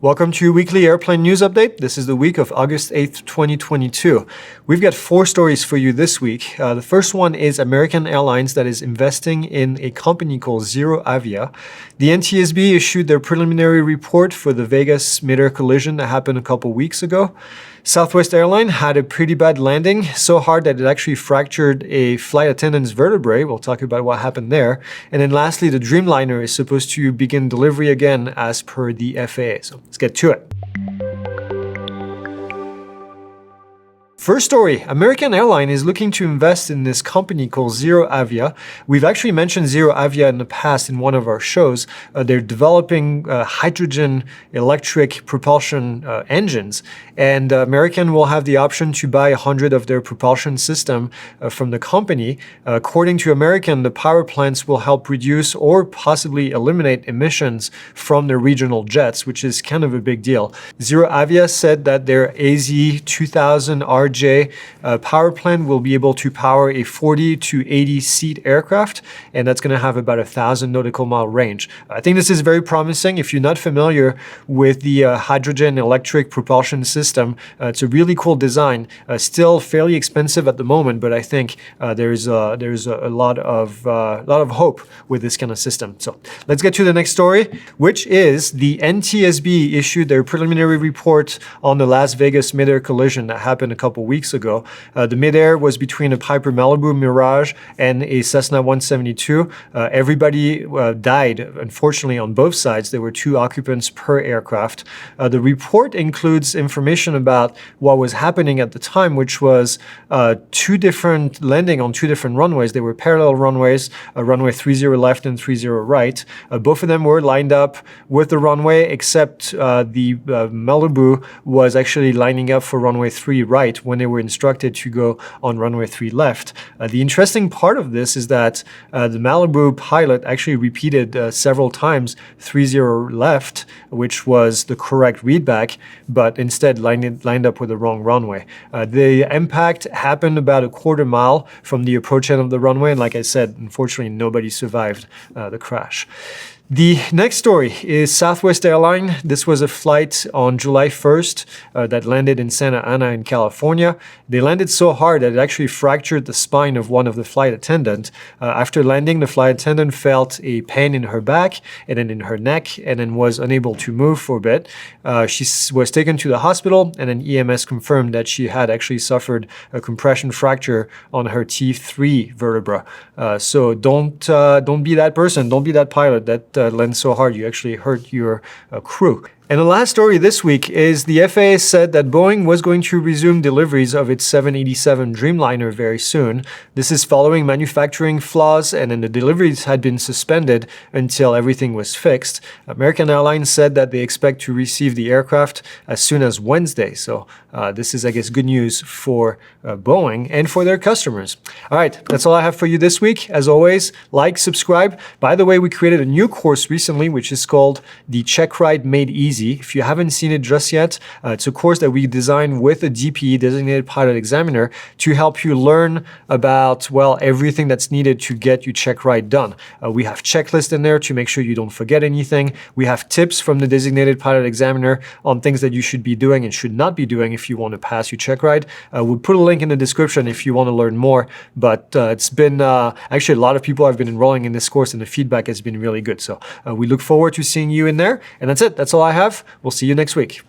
Welcome to your weekly airplane news update. This is the week of August 8th, 2022. We've got 4 stories for you this week. The first one is American Airlines that is investing in a company called ZeroAvia. The NTSB issued their preliminary report for the Vegas Midair collision that happened a couple weeks ago. Southwest Airlines had a pretty bad landing, so hard that it actually fractured a flight attendant's vertebrae. We'll talk about what happened there. And then lastly, the Dreamliner is supposed to begin delivery again as per the FAA. So let's get to it. First story, American Airlines is looking to invest in this company called ZeroAvia. We've actually mentioned ZeroAvia in the past in one of our shows. They're developing hydrogen electric propulsion engines, and American will have the option to buy 100 of their propulsion system from the company. According to American, the power plants will help reduce or possibly eliminate emissions from their regional jets, which is kind of a big deal. ZeroAvia said that their AZ2000RJ power plant will be able to power a 40 to 80 seat aircraft, and that's going to have about 1,000 nautical mile range. I think this is very promising. If you're not familiar with the hydrogen electric propulsion system, it's a really cool design. Still fairly expensive at the moment, but I think there's a lot of hope with this kind of system. So let's get to the next story, which is the NTSB issued their preliminary report on the Las Vegas Midair collision that happened a couple weeks ago. The Midair was between a Piper Malibu Mirage and a Cessna 172. Everybody died, unfortunately, on both sides. There were 2 occupants per aircraft. The report includes information about what was happening at the time, which was 2 different landing on 2 different runways. They were parallel runways, runway 30 left and 30 right. Both of them were lined up with the runway, except the Malibu was actually lining up for runway 3 right when they were instructed to go on runway 3 left. The interesting part of this is that the Malibu pilot actually repeated several times 30 left, which was the correct readback, but instead lined up with the wrong runway. The impact happened about a quarter mile from the approach end of the runway, and like I said, unfortunately, nobody survived the crash. The next story is Southwest Airlines. This was a flight on July 1st that landed in Santa Ana in California. They landed so hard that it actually fractured the spine of one of the flight attendants. After landing, the flight attendant felt a pain in her back and then in her neck and then was unable to move for a bit. She was taken to the hospital, and then EMS confirmed that she had actually suffered a compression fracture on her T3 vertebra. So don't be that person, don't be that pilot that lands so hard you actually hurt your crew. And the last story this week is the FAA said that Boeing was going to resume deliveries of its 787 Dreamliner very soon. This is following manufacturing flaws, and then the deliveries had been suspended until everything was fixed. American Airlines said that they expect to receive the aircraft as soon as Wednesday. So this is, I guess, good news for Boeing and for their customers. All right, that's all I have for you this week. As always, like, subscribe. By the way, we created a new course recently, which is called the Check Ride Made Easy. If you haven't seen it just yet, it's a course that we designed with a DPE, Designated Pilot Examiner, to help you learn about, well, everything that's needed to get your check ride done. We have checklists in there to make sure you don't forget anything. We have tips from the Designated Pilot Examiner on things that you should be doing and should not be doing if you want to pass your check ride. We'll put a link in the description if you want to learn more, but it's been, actually a lot of people have been enrolling in this course and the feedback has been really good. So we look forward to seeing you in there. And that's it. That's all I have. We'll see you next week.